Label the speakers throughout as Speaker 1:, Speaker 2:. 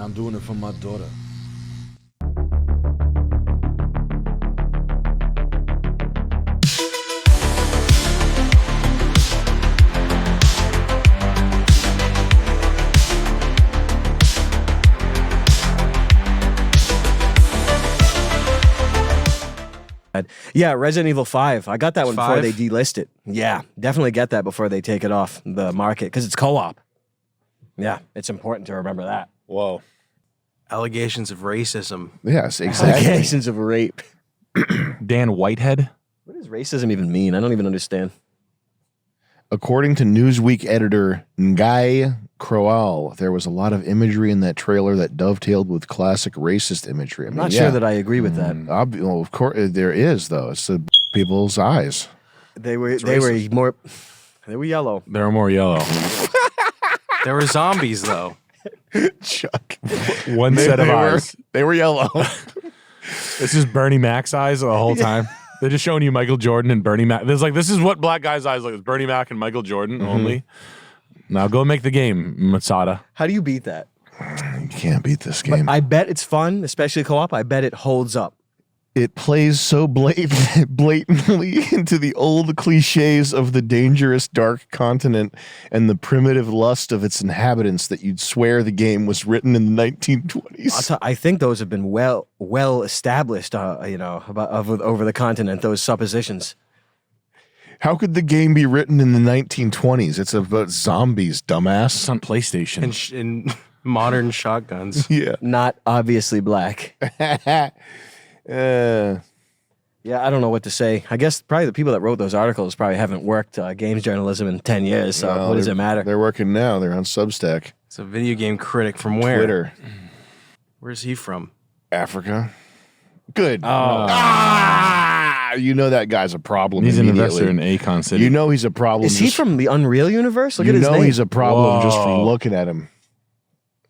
Speaker 1: I'm doing it for my daughter.
Speaker 2: Yeah, Resident Evil 5. I got that one before
Speaker 3: 5?
Speaker 2: they delist it. Yeah, definitely get that before they take it off the market because it's co-op. Yeah, it's important to remember that.
Speaker 4: Whoa.
Speaker 3: Allegations of racism.
Speaker 4: Yes, exactly.
Speaker 2: Allegations of rape.
Speaker 5: Dan Whitehead.
Speaker 2: What does racism even mean? I don't even understand.
Speaker 4: According to Newsweek editor 𝐁𝐤𝐿, there was a lot of imagery in that trailer that dovetailed with classic racist imagery. I mean,
Speaker 2: I'm not sure that I agree with that.
Speaker 4: Well, of course, there is though. It's the people's eyes.
Speaker 2: They were
Speaker 3: racist.
Speaker 2: more. They were yellow.
Speaker 5: They were more yellow.
Speaker 3: There were zombies, though.
Speaker 4: Chuck.
Speaker 5: One set of eyes.
Speaker 4: They were yellow.
Speaker 5: This is Bernie Mac's eyes the whole time. They're just showing you Michael Jordan and Bernie Mac. There's like, this is what black guys' eyes look like. It's Bernie Mac and Michael Jordan only. Now go make the game, Masada.
Speaker 2: How do you beat that?
Speaker 4: You can't beat this game.
Speaker 2: But I bet it's fun, especially co-op. I bet it holds up.
Speaker 4: It plays so blatantly into the old cliches of the dangerous dark continent and the primitive lust of its inhabitants that you'd swear the game was written in the 1920s.
Speaker 2: I think those have been well established, over the continent. Those suppositions.
Speaker 4: How could the game be written in the 1920s? It's about zombies, dumbass.
Speaker 5: It's on PlayStation.
Speaker 3: And modern shotguns.
Speaker 4: Yeah.
Speaker 2: Not obviously black. Yeah, I don't know what to say. I guess probably the people that wrote those articles probably haven't worked games journalism in 10 years, so
Speaker 4: Well,
Speaker 2: what does it matter?
Speaker 4: They're working now. They're on Substack.
Speaker 3: It's a video game critic from where?
Speaker 4: Twitter.
Speaker 3: Where's he from?
Speaker 4: Africa. Good.
Speaker 2: Oh.
Speaker 4: You know that guy's a problem.
Speaker 5: He's an
Speaker 4: immediately.
Speaker 5: investor in Akon City.
Speaker 4: You know he's a problem.
Speaker 2: Is he from the Unreal universe? Look
Speaker 4: You
Speaker 2: at his
Speaker 4: know
Speaker 2: name.
Speaker 4: he's a problem just from
Speaker 5: Whoa.
Speaker 4: looking at him.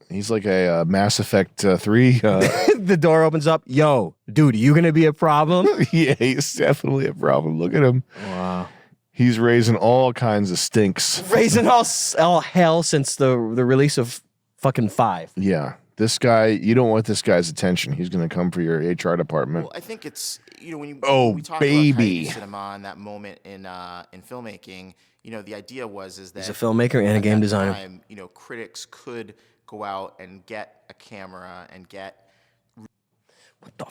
Speaker 4: He's like a Mass Effect 3.
Speaker 2: The door opens up. Yo, dude, you gonna be a problem?
Speaker 4: Yeah, he's definitely a problem. Look at him.
Speaker 5: Wow.
Speaker 4: He's raising all kinds of stinks.
Speaker 2: Raising all hell since the release of fucking 5.
Speaker 4: Yeah. This guy, you don't want this guy's attention. He's going to come for your HR department.
Speaker 6: Well, I think it's, when you
Speaker 4: Oh,
Speaker 6: when we talk
Speaker 4: baby.
Speaker 6: about cinema and that moment in filmmaking, the idea is that
Speaker 2: He's a filmmaker and a
Speaker 6: at
Speaker 2: game
Speaker 6: that
Speaker 2: designer.
Speaker 6: time, critics could go out and get a camera and get.
Speaker 2: What the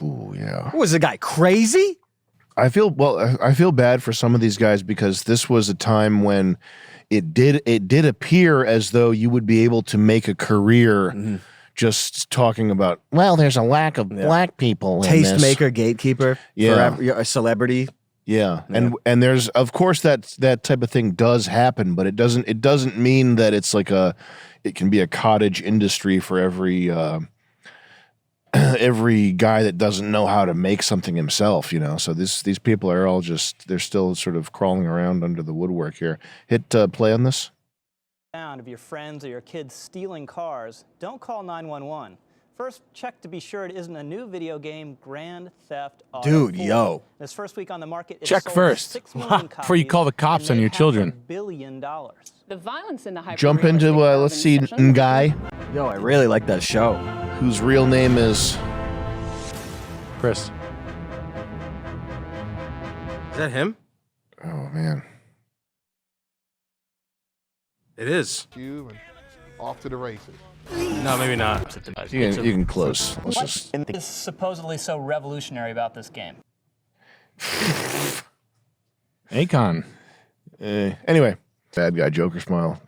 Speaker 4: Ooh, yeah.
Speaker 2: Was the guy crazy?
Speaker 4: I feel bad for some of these guys because this was a time when it did appear as though you would be able to make a career just talking about, well, there's a lack of black people in this.
Speaker 2: Tastemaker, gatekeeper, forever, you're a celebrity.
Speaker 4: Yeah. And there's, of course, that type of thing does happen, but it doesn't mean that it's like it can be a cottage industry for every every guy that doesn't know how to make something himself, So these people are all they're still sort of crawling around under the woodwork here. Hit play on this.
Speaker 7: Of your friends or your kids stealing cars, don't call 911. First, check to be sure it isn't a new video game, Grand Theft Auto.
Speaker 2: Dude,
Speaker 7: 4.
Speaker 2: yo.
Speaker 7: This first week on the market, it's
Speaker 5: Check
Speaker 7: sold
Speaker 5: first
Speaker 7: 6 million
Speaker 5: before you call the cops
Speaker 7: copies
Speaker 5: on
Speaker 7: and
Speaker 5: your
Speaker 7: made
Speaker 5: children.
Speaker 7: $500 billion.
Speaker 8: The violence in the
Speaker 4: Jump into, let's see, Guy,
Speaker 2: Yo, I really like that show.
Speaker 4: whose real name is...
Speaker 5: Chris.
Speaker 3: Is that him?
Speaker 4: Oh, man.
Speaker 3: It is.
Speaker 1: You and off to the races.
Speaker 3: No, maybe not.
Speaker 4: You can close. Let's just...
Speaker 7: What is supposedly so revolutionary about this game?
Speaker 5: Akon.
Speaker 4: Anyway, bad guy Joker smile.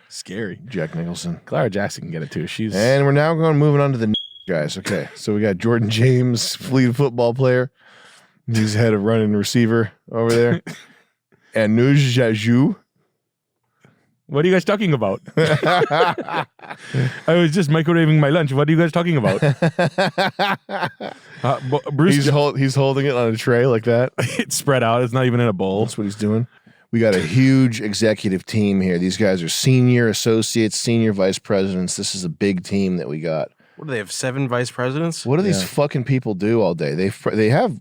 Speaker 5: Scary.
Speaker 4: Jack Nicholson.
Speaker 5: Clara Jackson can get it too. She's
Speaker 4: And we're now moving on to the guys. Okay, so we got Jordan James, Fleet football player. He's head of running receiver over there. And 𝐂𝐲𝐸𝐿.
Speaker 5: What are you guys talking about? I was just microwaving my lunch. What are you guys talking about? Bruce,
Speaker 4: He's holding it on a tray like that.
Speaker 5: it's spread out. It's not even in a bowl.
Speaker 4: That's what he's doing. We got a huge executive team here. These guys are senior associates, senior vice presidents. This is a big team that we got.
Speaker 3: What do they have? 7 vice presidents?
Speaker 4: What do these fucking people do all day?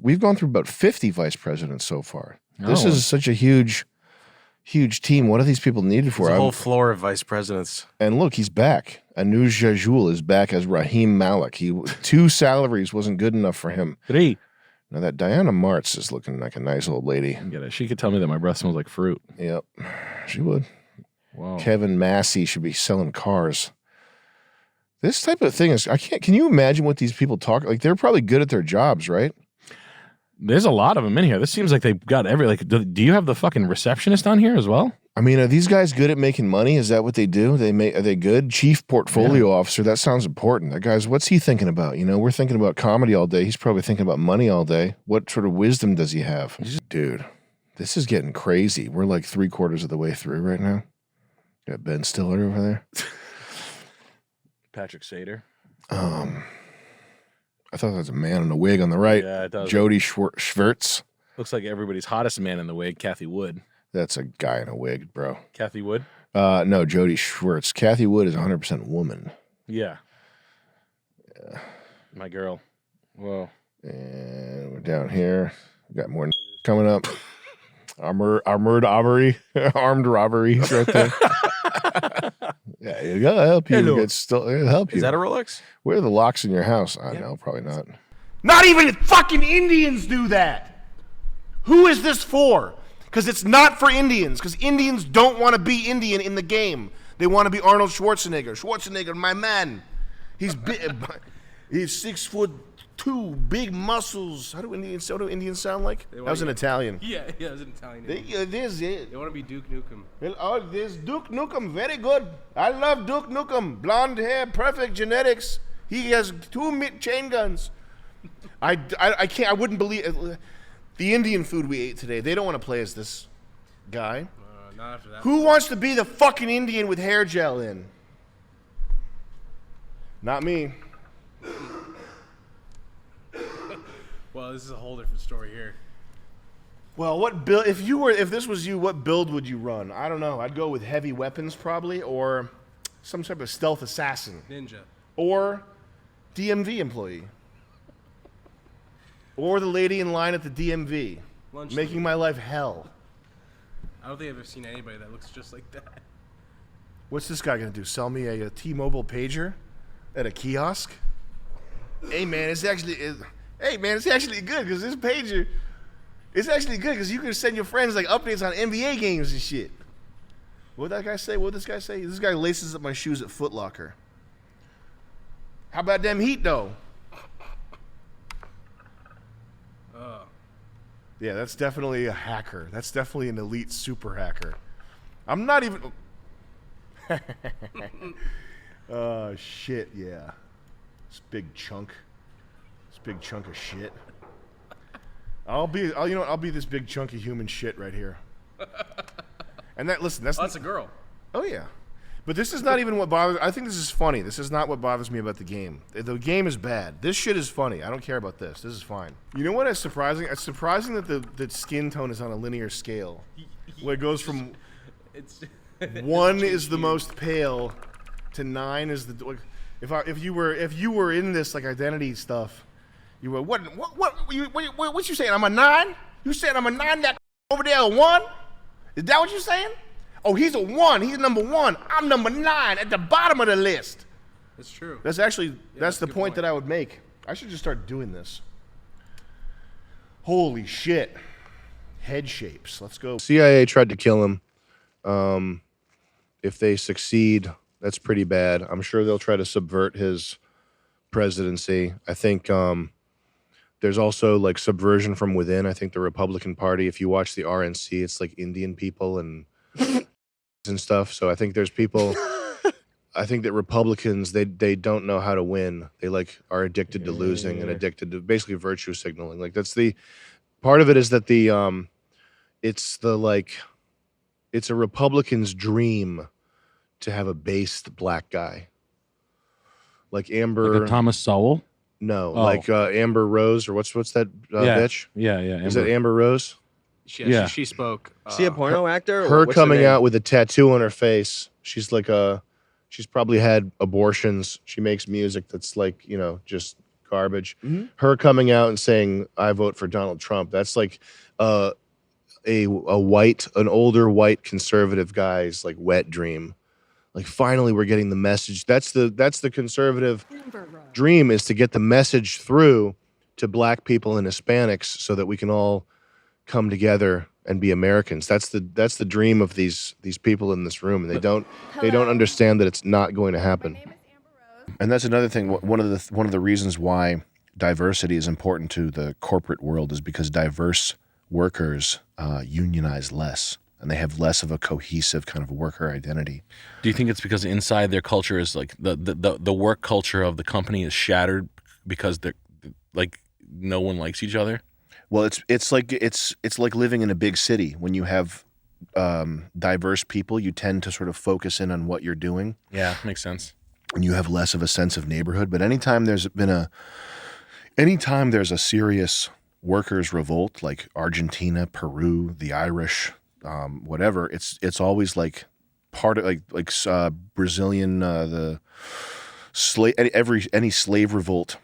Speaker 4: We've gone through about 50 vice presidents so far. This is such a huge huge team. What are these people needed for?
Speaker 3: There's a whole floor of vice presidents.
Speaker 4: And look, he's back. 𝐁𝐨𝐤𝐿 is back as Raheem Malik. 2 salaries wasn't good enough for him.
Speaker 5: 3.
Speaker 4: Now that Diana Martz is looking like a nice old lady.
Speaker 5: Get it. She could tell me that my breath smells like fruit.
Speaker 4: Yep, she would.
Speaker 5: Wow.
Speaker 4: Kevin Massey should be selling cars. This type of thing is, I can't, can you imagine what these people talk? Like, they're probably good at their jobs, right?
Speaker 5: There's a lot of them in here. This seems like they've got every, like, do you have the fucking receptionist on here as well?
Speaker 4: I mean, are these guys good at making money? Is that what they do? Are they good? Chief portfolio officer, that sounds important. That guy's, what's he thinking about? You know, we're thinking about comedy all day. He's probably thinking about money all day. What sort of wisdom does he have? Dude, this is getting crazy. We're like 3/4 of the way through right now. Got Ben Stiller over there.
Speaker 5: Patrick Sater.
Speaker 4: I thought that was a man in a wig on the right.
Speaker 5: Yeah, it does.
Speaker 4: Jody Schwartz.
Speaker 5: Looks like everybody's hottest man in the wig, Kathy Wood.
Speaker 4: That's a guy in a wig, bro.
Speaker 5: Kathy Wood?
Speaker 4: No, Jody Schwartz. Kathy Wood is 100% woman.
Speaker 5: Yeah. My girl. Whoa.
Speaker 4: And we're down here. We got more coming up. Armed robbery. Armed robberies right there. Yeah, you gotta help you.
Speaker 3: Hello.
Speaker 4: It'll help you.
Speaker 3: Is that a Rolex?
Speaker 4: Where are the locks in your house? I know, probably not.
Speaker 1: Not even fucking Indians do that. Who is this for? Because it's not for Indians. Because Indians don't want to be Indian in the game. They want to be Arnold Schwarzenegger. Schwarzenegger, my man. He's big. He's 6'2", big muscles. What do Indians sound like? That was an Italian.
Speaker 3: Yeah, it was an Italian.
Speaker 1: This is.
Speaker 3: They want to be Duke Nukem.
Speaker 1: Well, oh, there's Duke Nukem, very good. I love Duke Nukem. Blonde hair, perfect genetics. He has 2 chain guns. I can't. I wouldn't believe the Indian food we ate today. They don't want to play as this guy.
Speaker 3: Not after that.
Speaker 1: Who wants to be the fucking Indian with hair gel in? Not me.
Speaker 3: Well, this is a whole different story here.
Speaker 1: Well, what build? If this was you, what build would you run? I don't know. I'd go with heavy weapons probably, or some type of stealth assassin,
Speaker 3: Ninja.
Speaker 1: or DMV employee, or the lady in line at the DMV, making my life hell.
Speaker 3: I don't think I've ever seen anybody that looks just like that.
Speaker 1: What's this guy gonna do? Sell me a T-Mobile pager at a kiosk? Hey man, it's actually good because this pager. It's actually good because you can send your friends like updates on NBA games and shit. What did that guy say? What did this guy say? This guy laces up my shoes at Foot Locker. How about them Heat though? Yeah, that's definitely a hacker. That's definitely an elite super hacker. I'm not even. Oh shit! Yeah, this big chunk of shit. I'll be this big chunky human shit right here. And that's
Speaker 3: a girl.
Speaker 1: Oh yeah. But this is not even what bothers. I think this is funny. This is not what bothers me about the game. The game is bad. This shit is funny. I don't care about this. This is fine. You know what is surprising? It's surprising that the skin tone is on a linear scale, where it goes from 1 is the most pale to 9 is the. If you were in this like identity stuff, you were what you saying? I'm a 9? You saying I'm a 9? That over there a 1? Is that what you saying? Oh, he's a 1. He's number 1. I'm number 9 at the bottom of the list.
Speaker 3: That's true.
Speaker 1: That's actually that's the point that I would make. I should just start doing this. Holy shit. Head shapes. Let's go.
Speaker 4: CIA tried to kill him. If they succeed, that's pretty bad. I'm sure they'll try to subvert his presidency. I think there's also like subversion from within. I think the Republican Party, if you watch the RNC, it's like Indian people and stuff. So I think there's people. I think that Republicans they don't know how to win. They like are addicted to losing and addicted to basically virtue signaling. Like that's the part of it is that it's a Republican's dream to have a based black guy. Like Amber,
Speaker 5: Like a Thomas Sowell?
Speaker 4: no,
Speaker 5: Oh.
Speaker 4: like Amber Rose or what's that bitch?
Speaker 5: Yeah.
Speaker 4: Is it Amber Rose?
Speaker 5: Yeah.
Speaker 3: She spoke.
Speaker 2: Is he a porno actor? or
Speaker 4: Her
Speaker 2: what's
Speaker 4: coming
Speaker 2: name?
Speaker 4: out with a tattoo on her face. She's like she's probably had abortions. She makes music that's like, just garbage.
Speaker 2: Mm-hmm.
Speaker 4: Her coming out and saying, I vote for Donald Trump. That's like an older white conservative guy's like wet dream. Like finally we're getting the message. That's the conservative dream, is to get the message through to black people and Hispanics so that we can all come together and be Americans. That's the dream of these people in this room, and they don't understand that it's not going to happen. And that's another thing. One of the reasons why diversity is important to the corporate world is because diverse workers unionize less, and they have less of a cohesive kind of worker identity.
Speaker 8: Do you think it's because inside their culture is like the work culture of the company is shattered because they're like no one likes each other?
Speaker 4: Well, it's like living in a big city. When you have diverse people, you tend to sort of focus in on what you're doing.
Speaker 8: Yeah, makes sense.
Speaker 4: And you have less of a sense of neighborhood. But anytime there's a serious workers' revolt, like Argentina, Peru, the Irish, whatever, it's always like part of like Brazilian any slave revolt.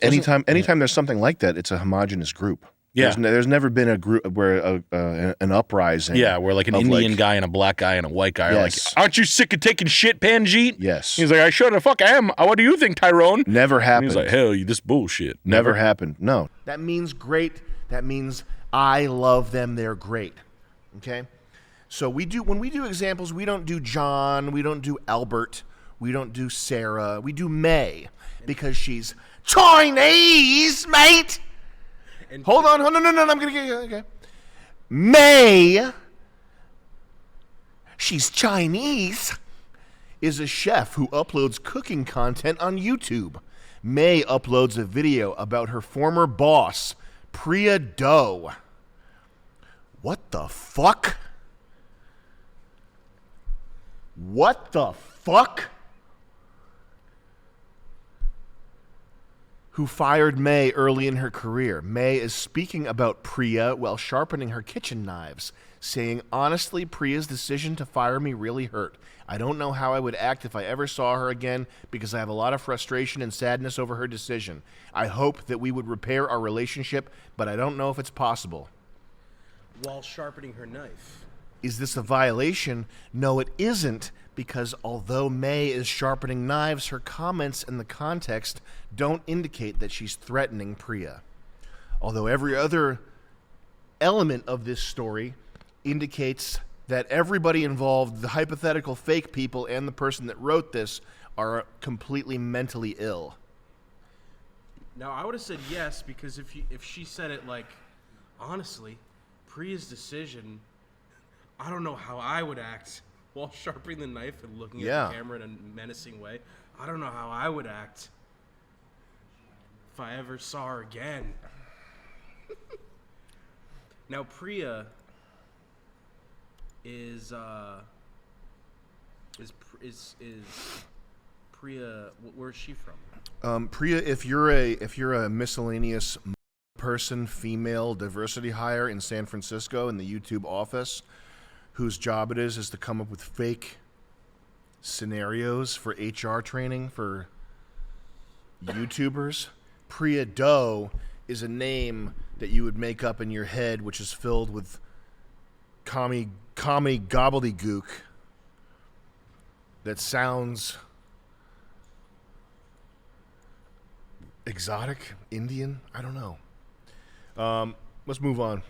Speaker 4: Anytime there's something like that, it's a homogenous group.
Speaker 8: Yeah.
Speaker 4: There's never been a group where an uprising.
Speaker 8: Yeah, where like an Indian guy and a black guy and a white guy are like, aren't you sick of taking shit, Panjeet?
Speaker 4: Yes.
Speaker 8: He's like, I sure the fuck am. What do you think, Tyrone?
Speaker 4: Never happened.
Speaker 8: And he's like, hell, this bullshit.
Speaker 4: Never happened. No.
Speaker 1: That means great. That means I love them. They're great. Okay? So when we do examples, we don't do John, we don't do Albert, we don't do Sarah, we do May, because she's Chinese, mate. Hold on, no, I'm gonna get you. Okay. May, she's Chinese, is a chef who uploads cooking content on YouTube. May uploads a video about her former boss, Priya Doe. What the fuck? What the fuck? Who fired May early in her career. May is speaking about Priya while sharpening her kitchen knives, saying, honestly, Priya's decision to fire me really hurt. I don't know how I would act if I ever saw her again because I have a lot of frustration and sadness over her decision. I hope that we would repair our relationship, but I don't know if it's possible.
Speaker 3: While sharpening her knife.
Speaker 1: Is this a violation? No, it isn't, because although May is sharpening knives, her comments and the context don't indicate that she's threatening Priya. Although every other element of this story indicates that everybody involved, the hypothetical fake people and the person that wrote this, are completely mentally ill.
Speaker 3: Now, I would have said yes, because if she said it like, honestly, Priya's decision, I don't know how I would act while sharpening the knife and looking at the camera in a menacing way. I don't know how I would act if I ever saw her again. Now, Priya is Priya, where's she from?
Speaker 1: Priya, if you're a miscellaneous person, female diversity hire in San Francisco in the YouTube office, whose job it is to come up with fake scenarios for HR training for YouTubers, Priya Doe is a name that you would make up in your head, which is filled with comedy gobbledygook that sounds exotic, Indian. I don't know. Let's move on.